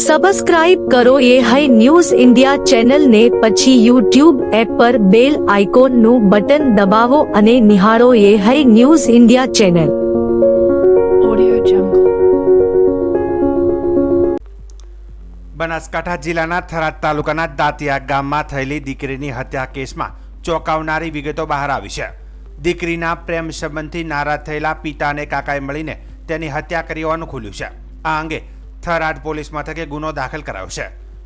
Subscribe કરો એ high news India ચેનલને, પછી યુટ્યુબ એપ પર બેલ આઇકોનનું બટન દબાવો અને નિહાળો એ high news India channel. Audio Jungle. Banaskantha જિલ્લાના થરાદ તાલુકાના દાંતિયા ગામમાં થયેલી દીકરીની હત્યા કેસમાં ચોંકાવનારી વિગતો બહાર આવી છે. દીકરીના પ્રેમ સંબંધથી નારાજ થયેલા પિતા અને કાકાએ મળીને તેની હત્યા કરી હોવાનું ખુલ્યું છે. આ અંગે થરાદ પોલીસ મથકે ગુનો દાખલ કરાયો છે.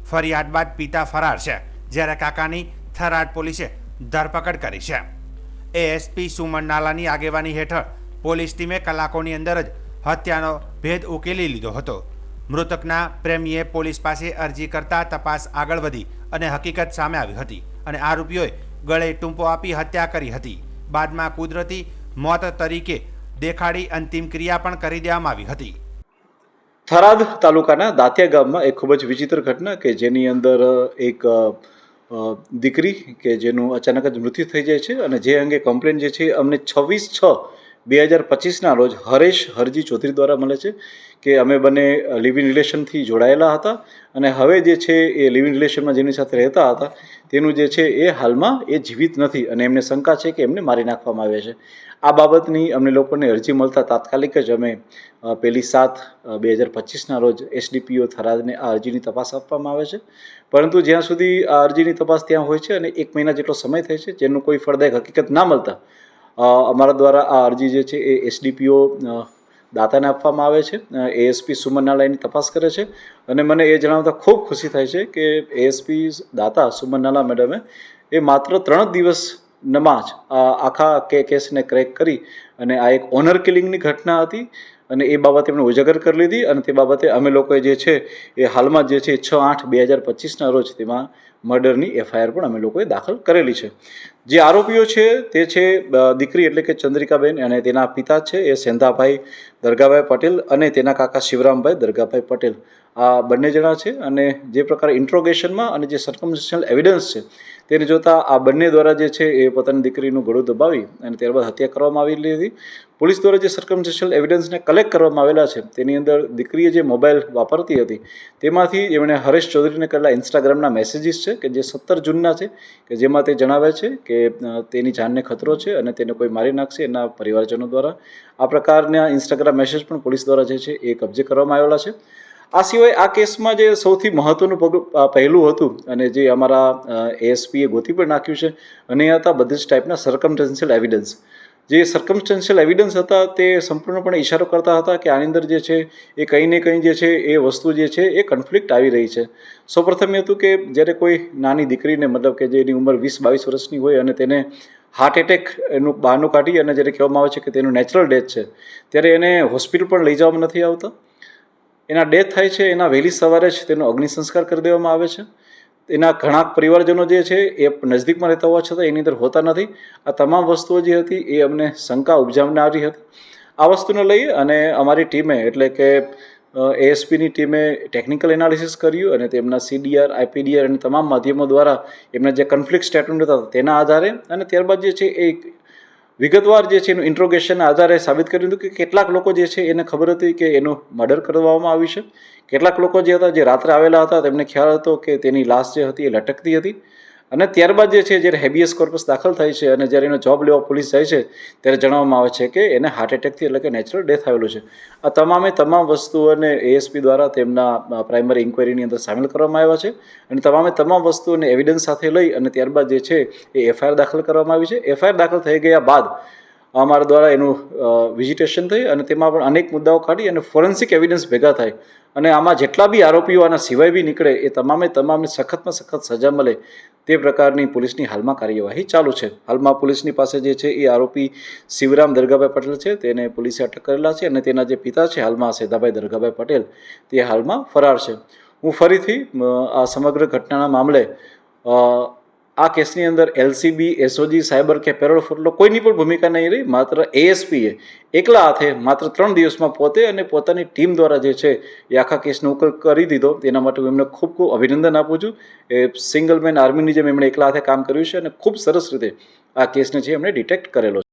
ફરિયાદ બાદ પિતા ફરાર છે, જ્યારે કાકાની થરાદ પોલીસે ધરપકડ કરી છે. એએસપી સુમન નાલાની આગેવાની હેઠળ પોલીસ ટીમે કલાકોની અંદર જ હત્યાનો ભેદ ઉકેલી લીધો હતો. મૃતકના પ્રેમીએ પોલીસ પાસે અરજી કરતા તપાસ આગળ વધી અને હકીકત સામે આવી હતી અને આરોપીઓએ ગળે ટૂંપો આપી હત્યા કરી હતી. બાદમાં કુદરતી મોત તરીકે દેખાડી અંતિમ ક્રિયા પણ કરી દેવામાં આવી હતી. થરાદ તાલુકાના દાંતિયા ગામમાં એક ખૂબ જ વિચિત્ર ઘટના કે જેની અંદર એક દીકરી કે જેનું અચાનક જ મૃત્યુ થઈ જાય છે અને જે અંગે કમ્પ્લેન જે છે અમને 26/6/2025 રોજ હરેશ હરજી ચૌધરી દ્વારા મળે છે કે અમે બંને લિવ ઇન રિલેશનથી જોડાયેલા હતા અને હવે જે છે એ લિવ ઇન રિલેશનમાં જેની સાથે રહેતા હતા તેનું જે છે એ હાલમાં એ જીવિત નથી અને એમને શંકા છે કે એમને મારી નાખવામાં આવ્યા છે. આ બાબતની અમને લોકોને અરજી મળતા તાત્કાલિક જ અમે 1/7/2025 રોજ એસડીપીઓ થરાદને આ અરજીની તપાસ આપવામાં આવે છે. પરંતુ જ્યાં સુધી આ અરજીની તપાસ ત્યાં હોય છે અને 1 મહિના જેટલો સમય થાય છે, જેનું કોઈ ફળદાયક હકીકત ના મળતા અમારા દ્વારા આ અરજી જે છે એ એસડીપીઓ દાતાને આપવામાં આવે છે. એએસપી સુમન નાલા એની તપાસ કરે છે અને મને એ જણાવતા ખૂબ ખુશી થાય છે કે એએસપી દાતા સુમન નાલા મેડમે એ માત્ર 3 દિવસમાં જ આખા કેસને ક્રેક કરી અને આ એક ઓનર કિલિંગની ઘટના હતી અને એ બાબતે એમણે ઉજાગર કરી લીધી અને તે બાબતે અમે લોકોએ જે છે એ હાલમાં જે છે 6/8/2025 રોજ તેમાં મર્ડરની એફઆઈઆર પણ અમે લોકોએ દાખલ કરેલી છે. જે આરોપીઓ છે તે છે દીકરી એટલે કે ચંદ્રિકાબેન અને તેના પિતા છે એ સેંધાભાઈ દરગાભાઈ પટેલ અને તેના કાકા શિવરામભાઈ દરગાભાઈ પટેલ. આ બંને જણા છે અને જે પ્રકારે ઇન્ટ્રોગેશનમાં અને જે સર્કમસ્ટન્શિયલ એવિડન્સ છે તેને જોતાં આ બંને દ્વારા જે છે એ પોતાની દીકરીનું ગળું દબાવી અને ત્યારબાદ હત્યા કરવામાં આવેલી હતી. પોલીસ દ્વારા જે સર્કમસ્ટન્શિયલ એવિડન્સને કલેક્ટ કરવામાં આવેલા છે તેની અંદર દીકરીએ જે મોબાઈલ વાપરતી હતી તેમાંથી એમણે હરેશ ચૌધરીને કરેલા ઇન્સ્ટાગ્રામના મેસેજીસ છે કે જે 17 જૂનના છે કે જેમાં તે જણાવે છે કે તેની જાનને ખતરો છે અને તેને કોઈ મારી નાખશે એના પરિવારજનો દ્વારા. આ પ્રકારના ઇન્સ્ટાગ્રામ મેસેજ પણ પોલીસ દ્વારા જે છે એ કબજે કરવામાં આવેલા છે. આ સિવાય આ કેસમાં જે સૌથી મહત્વનું પહેલું હતું અને જે અમારા એએસપીએ ગોતી પણ નાખ્યું છે અને એ હતા બધી જ ટાઈપના સર્કમસ્ટન્શિયલ એવિડન્સ. જે સર્કમસ્ટન્શિયલ એવિડન્સ હતા તે સંપૂર્ણપણે ઇશારો કરતા હતા કે આની અંદર જે છે એ કંઈ ને કંઈ જે છે એ વસ્તુ જે છે એ કન્ફ્લિક્ટ આવી રહી છે. સૌપ્રથમ એ હતું કે જ્યારે કોઈ નાની દીકરીને મતલબ કે જેની ઉંમર 20-22 વર્ષની હોય અને તેને હાર્ટ એટેક એનું બહાનું કાઢી અને જ્યારે કહેવામાં આવે છે કે તેનું નેચરલ ડેથ છે ત્યારે એને હોસ્પિટલ પણ લઈ જવામાં નથી આવતા. એના ડેથ થાય છે એના વહેલી સવારે જ તેનો અગ્નિ સંસ્કાર કરી દેવામાં આવે છે. એના ઘણા પરિવારજનો જે છે એ નજદીકમાં રહેતા હોવા છતાં એની અંદર હોતા નથી. આ તમામ વસ્તુઓ જે હતી એ અમને શંકા ઉપજાવનારી હતી. આ વસ્તુને લઈ અને અમારી ટીમે એટલે કે એએસપીની ટીમે ટેકનિકલ એનાલિસિસ કર્યું અને તેમના સીડીઆર, આઈપીડીઆર અને તમામ માધ્યમો દ્વારા એમના જે કન્ફ્લિક્ટ સ્ટેટમેન્ટ હતા તેના આધારે અને ત્યારબાદ જે છે એ વિગતવાર જે છે એનું ઇન્ટ્રોગેશનના આધારે સાબિત કર્યું હતું કે કેટલાક લોકો જે છે એને ખબર હતી કે એનું મર્ડર કરવામાં આવ્યું છે. કેટલાક લોકો જે હતા જે રાત્રે આવેલા હતા તેમને ખ્યાલ હતો કે તેની લાશ જે હતી એ લટકતી હતી અને ત્યારબાદ જે છે જ્યારે હેબિયસ કોર્પસ દાખલ થાય છે અને જ્યારે એનો જોબ લેવા પોલીસ જાય છે ત્યારે જણાવવામાં આવે છે કે એને હાર્ટ એટેકથી એટલે કે નેચરલ ડેથ આવેલું છે. આ તમામ વસ્તુઓને એએસપી દ્વારા તેમના પ્રાઇમરી ઇન્ક્વાયરીની અંદર સામેલ કરવામાં આવ્યા છે અને તમામ વસ્તુઓને એવિડન્સ સાથે લઈ અને ત્યારબાદ જે છે એ એફઆઈઆર દાખલ કરવામાં આવી છે. એફઆઈઆર દાખલ થઈ ગયા બાદ અમારા દ્વારા એનું વિઝિટેશન થઈ અને તેમાં પણ અનેક મુદ્દાઓ કાઢી અને ફોરેન્સિક એવિડન્સ ભેગા થાય અને આમાં જેટલા બી આરોપીઓ આના સિવાય બી નીકળે એ તમામને સખતમાં સખત સજા મળે તે પ્રકારની પોલીસની હાલમાં કાર્યવાહી ચાલુ છે. હાલમાં પોલીસની પાસે જે છે એ આરોપી શિવરામ દરગાભાઈ પટેલ છે તેને પોલીસે અટક કરેલા છે અને તેના જે પિતા છે હાલમાં સેંધાભાઈ દરગાભાઈ પટેલ તે હાલમાં ફરાર છે. હું ફરીથી આ સમગ્ર ઘટનાના મામલે આ કેસની અંદર એલસીબી, એસઓજી, સાયબર કે પેરોલ ફોટલો કોઈની પણ ભૂમિકા નહીં રહી. માત્ર એએસપીએ એકલા હાથે માત્ર 3 દિવસમાં પોતે અને પોતાની ટીમ દ્વારા જે છે એ આખા કેસનો ઉકેલ કરી દીધો. તેના માટે હું એમને ખૂબ અભિનંદન આપું છું. એ સિંગલ મેન આર્મીની જેમ એમણે એકલા હાથે કામ કર્યું છે અને ખૂબ સરસ રીતે આ કેસને છે એમણે ડિટેક્ટ કરેલો છે.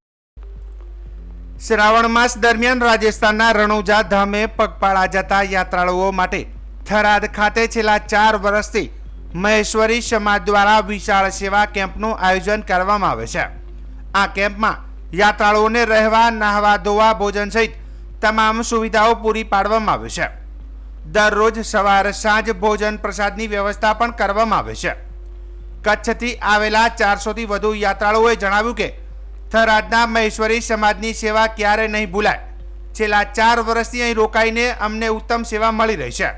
શ્રાવણ માસ દરમિયાન રાજસ્થાનના રણુજા ધામે પગપાળા જતા યાત્રાળુઓ માટે થરાદ ખાતે છેલ્લા 4 વર્ષથી મહેશ્વરી સમાજ દ્વારા વિશાળ સેવા કેમ્પનું આયોજન કરવામાં આવે છે. આ કેમ્પમાં યાત્રાળુઓને રહેવા, નહાવા ધોવા, ભોજન સહિત તમામ સુવિધાઓ પૂરી પાડવામાં આવે છે. દરરોજ સવાર સાંજ ભોજન પ્રસાદની વ્યવસ્થા પણ કરવામાં આવે છે. કચ્છથી આવેલા 400થી વધુ યાત્રાળુઓએ જણાવ્યું કે થરાદના મહેશ્વરી સમાજની સેવા ક્યારે નહીં ભૂલાય. છેલ્લા 4 વર્ષથી અહીં રોકાઈને અમને ઉત્તમ સેવા મળી રહી છે.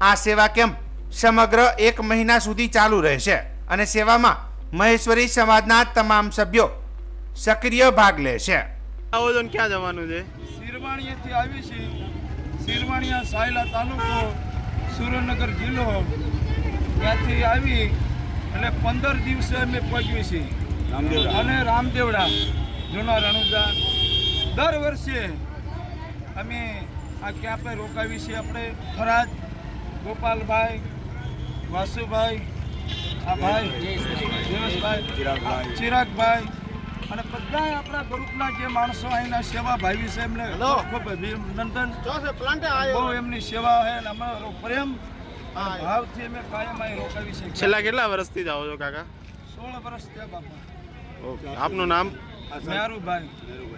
આ સેવા કેમ્પ સમગ્ર 1 મહિના સુધી ચાલુ રહેશે અને સેવામાં મહેશ્વરી સમાજના તમામ સભ્યો સક્રિય ભાગ લે છે. આયોજન ક્યાં જવાનું છે? શિરવાણીયાથી આવી છે. શિરવાણીયા સાયલા તાલુકો, સુરેન્દ્રનગર જિલ્લો. ત્યાંથી આવી અને 15 દિવસે અમે પહોંચવી છીએ અને રામદેવડા જૂના રણુજા. દર વર્ષે અમે આ ક્યાં રોકાવી છીએ. આપણે થરાદ, ગોપાલભાઈ, વાસુભાઈ, આ ભાઈ દેવસભાઈ, ચિરાગભાઈ અને બધા આપણા ગ્રુપના જે માણસો અહીંના સેવા ભાવી છે એમને ખૂબ અભિનંદન. બહુ એમની સેવા છે અને અમારો પ્રેમ ભાવથી અમે કાયમ અહીં રોકાવી છે. છેલ્લા કેટલા વર્ષથી જાઓ છો કાકા? 16 વર્ષ થયા બાપા. ઓકે, આપનું નામ? મેરુભાઈ.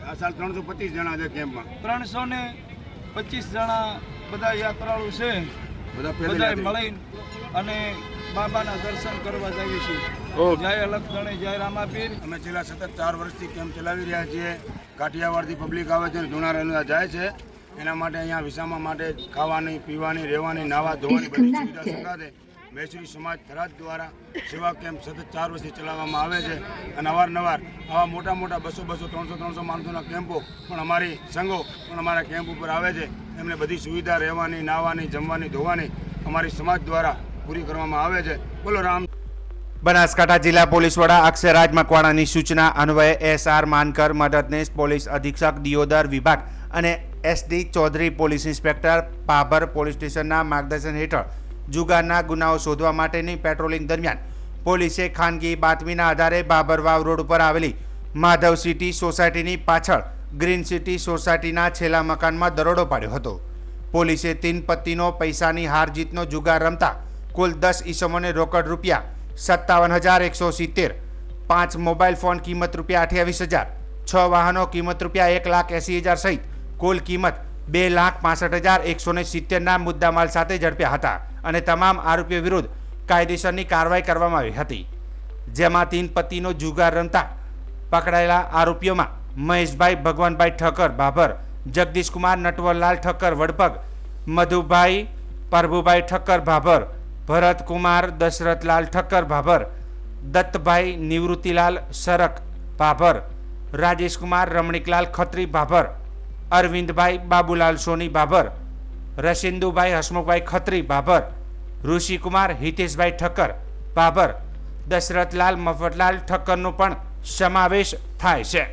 આ સાલ 325 જણા છે કેમ્પમાં. 325 જણા બધા યાત્રાળુ છે. બધા મળી અને બાબાના દર્શન કરવા જઈએ છીએ. જય અલગધણી, જય રામાપીર. અમે છેલ્લા સતત 4 વર્ષથી કેમ્પ ચલાવી રહ્યા છીએ. કાઠિયાવાડથી પબ્લિક આવે છે, જૂના રણુજા જાય છે. એના માટે અહીંયા વિસામા માટે ખાવાની, પીવાની, રહેવાની, નાહવા ધોવાની બધી સુવિધા સંગાથે મહેશ્વરી સમાજ થરાદ દ્વારા સેવા કેમ્પ સતત 4 વર્ષથી ચલાવવામાં આવે છે. અને અવારનવાર આવા મોટા મોટા 200, 300 માણસોના કેમ્પો પણ અમારી સંઘો પણ અમારા કેમ્પ ઉપર આવે છે. એમને બધી સુવિધા રહેવાની, નાહવાની, જમવાની, ધોવાની અમારી સમાજ દ્વારા પૂરી કરવામાં આવે છે. બોલો રામ. બનાસકાંઠા જિલ્લા પોલીસ વડા અક્ષયરાજ મકવાણાની સૂચના અન્વયે SR માનકર, મદદનીશ પોલીસ અધિક્ષક દિયોદર વિભાગ અને SD Chaudhary police inspector Bhabhar police સ્ટેશનના માર્ગદર્શન હેઠળ જુગારના ગુનાઓ શોધવા માટેની પેટ્રોલિંગ દરમિયાન પોલીસે ખાનગી બાતમીના આધારે બાબરવાવ રોડ ઉપર આવેલી માધવ સિટી સોસાયટીની પાછળ ગ્રીન સિટી સોસાયટીના છેલ્લા મકાનમાં દરોડો પાડ્યો હતો. પોલીસે 3 પત્તીનો પૈસાની હાર જીતનો જુગાર રમતા કુલ 10 ઈસમોને રોકડ રૂપિયા 57,170, 5 મોબાઈલ ફોન કિંમત રૂપિયા 28,000, 6 વાહનો કિંમત રૂપિયા 1,80,000 સહિત કુલ કિંમત 2,65,170ના મુદ્દામાલ સાથે ઝડપ્યા હતા અને તમામ આરોપીઓ વિરુદ્ધ કાયદેસરની કાર્યવાહી કરવામાં આવી હતી. જેમાં 3 પત્તીનો જુગાર રમતા પકડાયેલા આરોપીઓમાં મહેશભાઈ ભગવાનભાઈ ઠક્કર ભાભર, જગદીશકુમાર નટવરલાલ ઠક્કર વડપગ, મધુભાઈ પ્રભુભાઈ ઠક્કર ભાભર, ભરતકુમાર દશરથલાલ ઠક્કર ભાભર, દત્તભાઈ નિવૃત્તિલાલ સરક ભાભર, રાજેશકુમાર રમણીકલાલ ખત્રી ભાભર, અરવિંદભાઈ બાબુલાલ સોની ભાભર, રશિંદુભાઈ હસમુખભાઈ ખત્રી ભાભર, ઋષિકુમાર હિતેશભાઈ ઠક્કર ભાભર, દશરથલાલ મફતલાલ ઠક્કરનો પણ સમાવેશ થાય છે.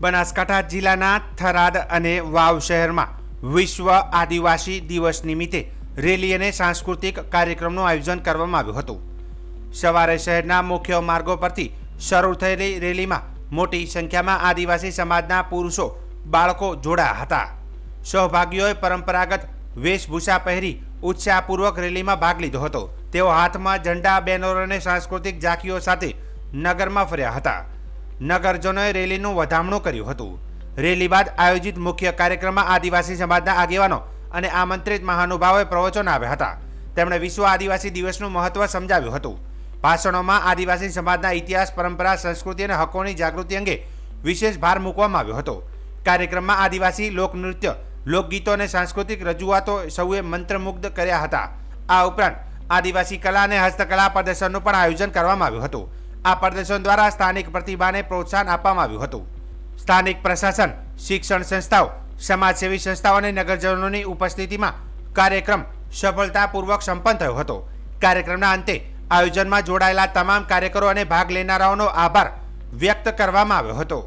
બનાસકાંઠા જિલ્લાના થરાદ અને વાવ શહેરમાં વિશ્વ આદિવાસી દિવસ નિમિત્તે રેલી અને સાંસ્કૃતિક કાર્યક્રમનું આયોજન કરવામાં આવ્યું હતું. સવારે શહેરના મુખ્ય માર્ગો પરથી શરૂ થયેલી રેલીમાં મોટી સંખ્યામાં આદિવાસી સમાજના પુરુષો, બાળકો જોડાયા હતા. સહભાગીઓએ પરંપરાગત વેશભૂષા પહેરી ઉત્સાહપૂર્વક રેલીમાં ભાગ લીધો હતો. તેઓ હાથમાં ઝંડા, બેનરો અને સાંસ્કૃતિક ઝાંખીઓ સાથે નગરમાં ફર્યા હતા. નગરજનોએ રેલીનું વધામણું કર્યું હતું. રેલી બાદ આયોજિત મુખ્ય કાર્યક્રમમાં આદિવાસી સમાજના આગેવાનો અને આમંત્રિત મહાનુભાવોએ પ્રવચનો આપ્યા હતા. તેમણે વિશ્વ આદિવાસી દિવસનું મહત્વ સમજાવ્યું હતું. ભાષણોમાં આદિવાસી સમાજના ઇતિહાસ, પરંપરા, સંસ્કૃતિ અને હકોની જાગૃતિ અંગે વિશેષ ભાર મૂકવામાં આવ્યો હતો. કાર્યક્રમમાં આદિવાસી લોકનૃત્ય, લોકગીતો અને સાંસ્કૃતિક રજૂઆતો સૌએ મંત્રમુગ્ધ કર્યા હતા. આ ઉપરાંત આદિવાસી કલા અને હસ્તકલા પ્રદર્શનનું પણ આયોજન કરવામાં આવ્યું હતું. આ પ્રદર્શન દ્વારા સ્થાનિક પ્રતિભાને પ્રોત્સાહન આપવામાં આવ્યું હતું. સ્થાનિક પ્રશાસન, શિક્ષણ સંસ્થાઓ, સમાજસેવી સંસ્થાઓ અને નગરજનોની ઉપસ્થિતિમાં કાર્યક્રમ સફળતાપૂર્વક સંપન્ન થયો હતો. કાર્યક્રમના અંતે આયોજનમાં જોડાયેલા તમામ કાર્યકરો અને ભાગ લેનારાઓનો આભાર વ્યક્ત કરવામાં આવ્યો હતો.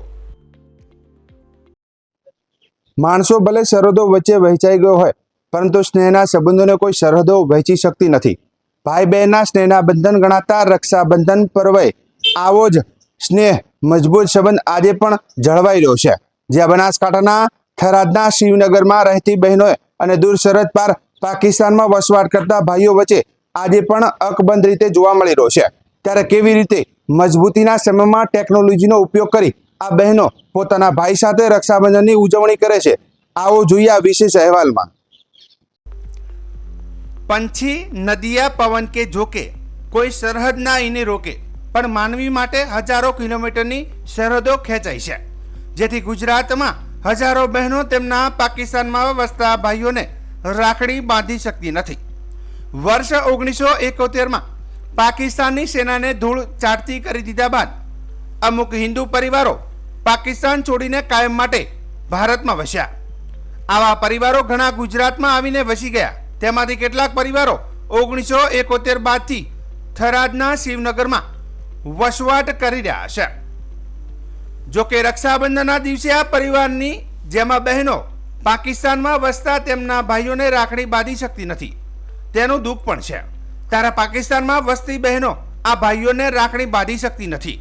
માણસો ભલે સરહદો વચ્ચે વહેંચાઈ ગયો હોય, પરંતુ સ્નેહના સંબંધોને કોઈ સરહદો વહેંચી શકતી નથી. ભાઈ બહેનના સ્નેહના બંધન ગણાતા રક્ષાબંધન પર્વે આવો જ સ્નેહ મજબૂત સંબંધ આજે પણ જળવાઈ રહ્યો છે. જ્યાં બનાસકાંઠાના થરાદના શિવનગરમાં રહેતી બહેનોએ અને દૂર સરહદ પાર પાકિસ્તાનમાં વસવાટ કરતા ભાઈઓ વચ્ચે આજે પણ અકબંધ રીતે જોવા મળી રહ્યો છે। ત્યારે કેવી રીતે મજબૂતીના સમયમાં ટેકનોલોજીનો ઉપયોગ કરી આ બહેનો પોતાના ભાઈ સાથે રક્ષાબંધનની ઉજવણી કરે છે, આવો જોઈએ આ વિશેષ અહેવાલમાં। पंछी नदिया पवन के झोंके कोई सरहद ना इने रोके पण मानवी माटे हजारों किलोमीटरनी सरहदों खेंचाई छे, जेथी गुजरातमां हजारों बहनों तेमना पाकिस्तानमां वसता भाईओने राखड़ी बांधी शकती नथी। वर्ष 1971 में पाकिस्तानी सेनाने धूळ चाटती करी दीधा बाद अमुक हिंदू परिवारों पाकिस्तान छोड़ीने कायम माटे भारतमां वस्या। आवा परिवारों घणा गुजरातमां आवीने वसी गया। तेमांथी केटलाक परिवारों 1971 बादथी थरादना शिवनगरमां वसवाट करी रह्या छे। जो के रक्षाबंधनना दिवसे आ परिवारनी जेमां बहनों पाकिस्तानमां वसता तेमना भाईओने राखड़ी बांधी शकती नथी, तेनुं दुख पण छे। त्यारे पाकिस्तानमां वसती बहनों आ भाईओने राखड़ी बांधी शकती नथी,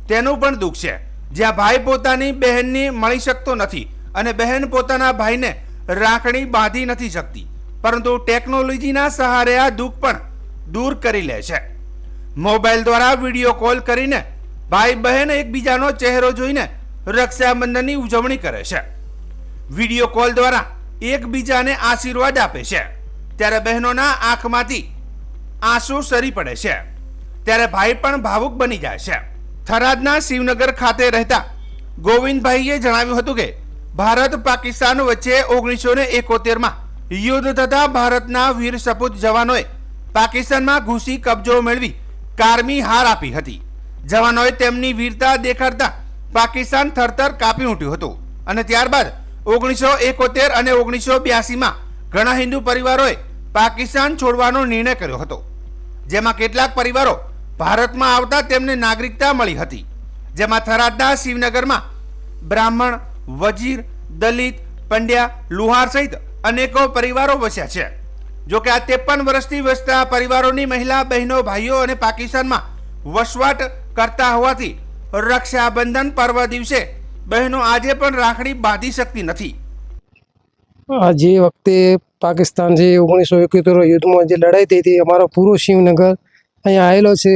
तेनुं पण दुख छे। ज्यां भाई पोतानी बहेनने मळी शकतो नथी अने बहेन पोताना भाईने राखड़ी बांधी नथी शकती, परंतु टेक्नोलॉजीना सहारे आ दुख पण दूर करी ले छे। मोबाइल द्वारा विडियो कॉल करीने भाई बहन एकबीजानो चेहरो जोईने रक्षाबंधननी उजवणी करे छे। विडियो कॉल द्वारा एकबीजाने आशीर्वाद आपे छे, त्यारे बहनोना आंखमांथी आंसू सरी पड़े छे, त्यारे भाई पण भावुक बनी जाय छे। थरादना शिवनगर खाते रहता गोविंदभाईए जणाव्युं हतुं के भारत पाकिस्तान वच्चे 1971 में युद्ध थता भारतना वीर सपूत जवानोए पाकिस्तानमां घुसी कब्जो मेळवी कारमी हार आपी हती। जवानोए तेमनी वीरता देखाडता पाकिस्तान थरथर कापी उठ्युं हतुं अने त्यारबाद 1971 અને 1982 માં ઘણા હિન્દુ પરિવારોએ પાકિસ્તાન છોડવાનો નિર્ણય કર્યો હતો, જેમાં કેટલાક પરિવારો ભારતમાં આવતા તેમને નાગરિકતા મળી હતી, જેમાં થરાદના શિવનગરમાં બ્રાહ્મણ, વજીર, દલિત, પંડ્યા, લુહાર સહિત અનેકો પરિવારો વસ્યા છે। જો કે આ 53 વર્ષથી વસતા પરિવારોની મહિલા બહેનો ભાઈઓ અને પાકિસ્તાનમાં વસવાટ કરતા હોવાથી રક્ષાબંધન પર્વ દિવસે બહેનો આજે પણ રાખડી બાંધી શકતી નથી। જે વખતે પાકિસ્તાન જે 1971 યુદ્ધમાં જે લડાઈ થઈ હતી, અમારો પૂરો શિવનગર અહીંયા આવેલો છે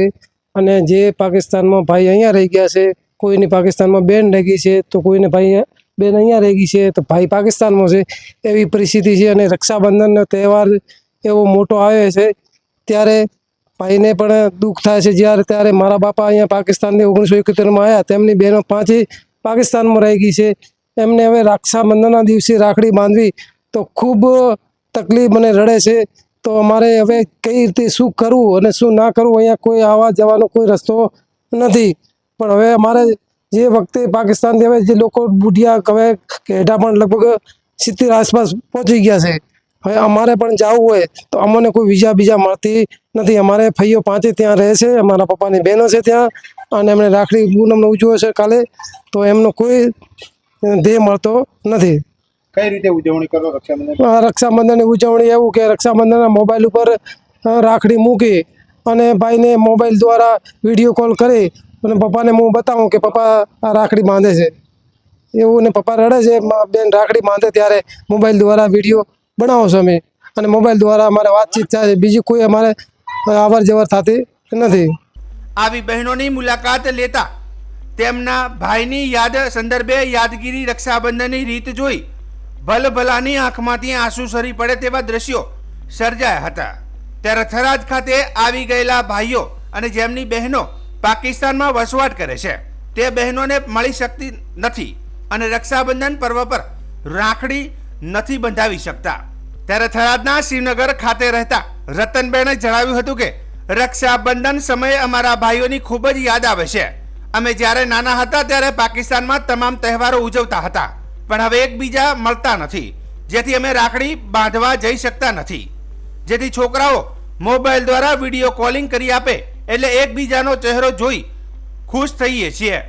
અને જે પાકિસ્તાનમાં ભાઈ અહીંયા રહી ગયા છે, કોઈની પાકિસ્તાનમાં બેન રહી ગઈ છે તો કોઈને ભાઈ બેન અહીંયા રહી ગઈ છે તો ભાઈ પાકિસ્તાનમાં છે, એવી પરિસ્થિતિ છે। અને રક્ષાબંધનનો તહેવાર એવો મોટો આવે છે ત્યારે ભાઈને પણ દુઃખ થાય છે। જ્યારે ત્યારે મારા બાપા અહીંયા પાકિસ્તાનથી 1971માં આવ્યા, તેમની બહેનો 5 પાકિસ્તાનમાં રહી ગઈ છે, એમને હવે રક્ષાબંધનના દિવસે રાખડી બાંધવી તો ખૂબ તકલીફ અને રડે છે। તો અમારે હવે કઈ રીતે શું કરવું અને શું ના કરવું, અહીંયા કોઈ આવવા જવાનો કોઈ રસ્તો નથી। પણ હવે અમારે જે વખતે પાકિસ્તાનથી હવે જે લોકો બુઢિયા હવે કેઢા પણ લગભગ 70 આસપાસ પહોંચી ગયા છે, હવે અમારે પણ જવું હોય તો અમને કોઈ વિઝા બીજા મળતી નથી। અમારે ભાઈઓ 5 ત્યાં રહે છે, અમારા પપ્પાની બહેનો છે ત્યાં, અને એમણે રાખડી પૂનમનો ઉજવ્યો છે કાલે, તો એમનો કોઈ ધ્યેય મળતો નથી। કઈ રીતે ઉજવણી કરો રક્ષાબંધન? રક્ષાબંધનની ઉજવણી એવું કે રક્ષાબંધનના મોબાઈલ ઉપર રાખડી મૂકી અને ભાઈને મોબાઈલ દ્વારા વિડીયો કોલ કરી અને પપ્પાને હું બતાવું કે પપ્પા આ રાખડી બાંધે છે એવું, ને પપ્પા રડે છે, બેન રાખડી બાંધે ત્યારે મોબાઈલ દ્વારા વિડીયો બનાવો છો અમે, અને મોબાઈલ દ્વારા અમારે વાતચીત થાય છે, બીજી કોઈ અમારે અવર જવર થતી નથી। આવી બહેનોની મુલાકાત લેતા તેમના ભાઈની યાદ સંદર્ભે યાદગીરી રક્ષાબંધનની રીત જોઈ ભલભલાની આંખમાંથી આંસુ સરી પડે તેવા દ્રશ્યો સર્જાયા હતા। ત્યારે થરાદ ખાતે આવી ગયેલા ભાઈઓ અને જેમની બહેનો પાકિસ્તાનમાં વસવાટ કરે છે તે બહેનોને મળી શકતી નથી અને રક્ષાબંધન પર્વ પર રાખડી નથી બંધાવી શકતા। ત્યારે થરાદના શિવનગર ખાતે રહેતા રતનબેને જણાવ્યું હતું કે રક્ષાબંધન સમયે અમારા ભાઈઓની ખૂબ જ યાદ આવે છે। અમે જ્યારે નાના હતા ત્યારે પાકિસ્તાનમાં તમામ તહેવારો ઉજવતા હતા, પણ હવે એકબીજા મળતા નથી, જેથી અમે રાખડી બાંધવા જઈ શકતા નથી, જેથી છોકરાઓ મોબાઈલ દ્વારા વિડીયો કોલિંગ કરી આપે એટલે એકબીજાનો ચહેરો જોઈ ખુશ થઈએ છીએ।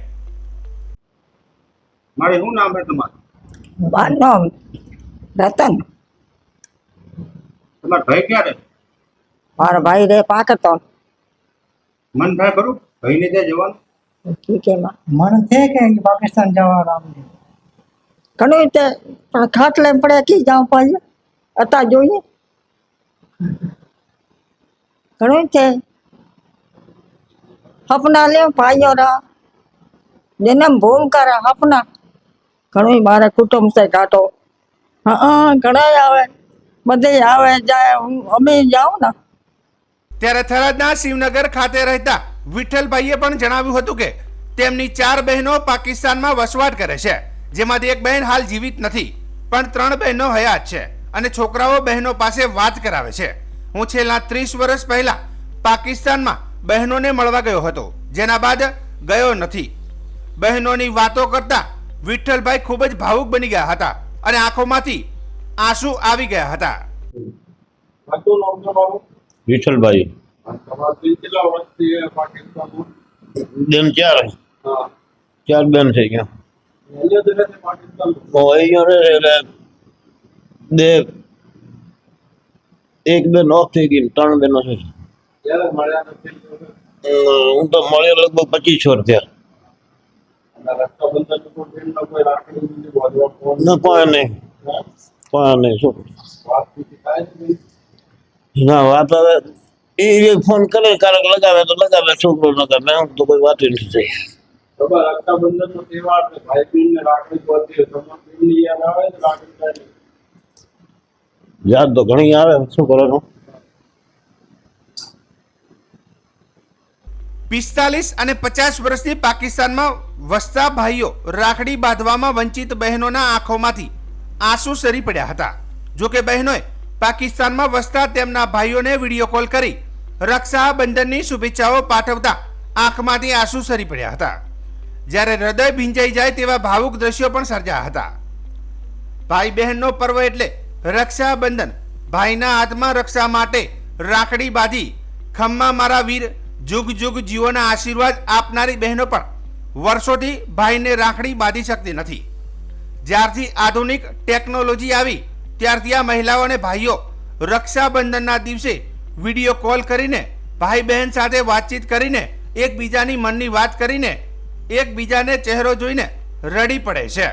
મારે શું નામ છે તમારું? મારું નામ રતન। તમારા ભાઈ ક્યાં રહે? મારો ભાઈ રે પાકિસ્તાન। મન થાય ખરું ભાઈને ત્યાં જવાનું? ठीक है मन थे कि पाकिस्तान जवा ઘણું તે પણ ખાટલે પડે કી જાઉં પાછું અત્યારે જોઈએ ઘણું તે સપના લે ભાઈઓ રા જન્મ ભૂમ કરે સપના ઘણું મારે કુટુંબ છે ઘાટો હા ઘણા આવે બધે આવે જાય અમે જાઉં ને. ત્યારે થરાદના શિવનગર ખાતે રહેતા વિઠ્ઠલભાઈએ પણ જણાવ્યું હતું કે તેમની 4 બહેનો પાકિસ્તાનમાં વસવાટ કરે છે, જેમાંથી એક બહેન હાલ જીવિત નથી, પણ 3 બહેનો હયાત છે અને છોકરાઓ બહેનો પાસે વાત કરાવે છે. હું છેલ્લા 30 વર્ષ પહેલા પાકિસ્તાનમાં બહેનોને મળવા ગયો હતો, જેના બાદ ગયો નથી. બહેનોની વાતો કરતા વિઠ્ઠલભાઈ ખૂબ જ ભાવુક બની ગયા હતા અને આંખોમાંથી આંસુ આવી ગયા હતા. વિઠ્ઠલભાઈ બેન 4 બેન થઈ ગયા. એક બેન ઓફ થઈ ગઈ, 3 બેનો છે. હું તો મળ્યો લગભગ 25 વર્ષ થયા. કોઈ નહીં શું ના વાત હવે એ ફોન કરે ક્યારેક લગાવે તો લગાવે, છોકરો લગાવે, આમ તો કોઈ વાત નથી થઈ. યાદ તો ઘણી આવે, શું કરવાનું. 45 અને 50 વર્ષથી પાકિસ્તાનમાં વસતા ભાઈઓ રાખડી બાંધવામાં વંચિત બહેનોના આંખોમાંથી આંસુ સરી પડ્યા હતા. જો કે બહેનોએ પાકિસ્તાનમાં વસતા તેમના ભાઈઓને વિડીયો કોલ કરી રક્ષાબંધનની શુભેચ્છાઓ પાઠવતા આંખમાંથી આંસુ સરી પડ્યા હતા. જ્યારે હૃદય ભીંજાઈ જાય તેવા ભાવુક દ્રશ્યો પણ સર્જાયા હતા. ભાઈ બહેનનો પર્વ એટલે રક્ષાબંધન. ભાઈના હાથમાં રક્ષા માટે રાખડી બાંધી ખમ્મા મારા વીર જુગ જુગ જીવોના આશીર્વાદ આપનારી બહેનો પણ વર્ષોથી ભાઈને રાખડી બાંધી શકતી નથી. જ્યારથી આધુનિક ટેકનોલોજી આવી ત્યારથી આ મહિલાઓ અને ભાઈઓ રક્ષાબંધનના દિવસે વિડીયો કોલ કરીને ભાઈ બહેન સાથે વાતચીત કરીને એકબીજાની મનની વાત કરીને એકબીજાને ચહેરો જોઈને રડી પડે છે.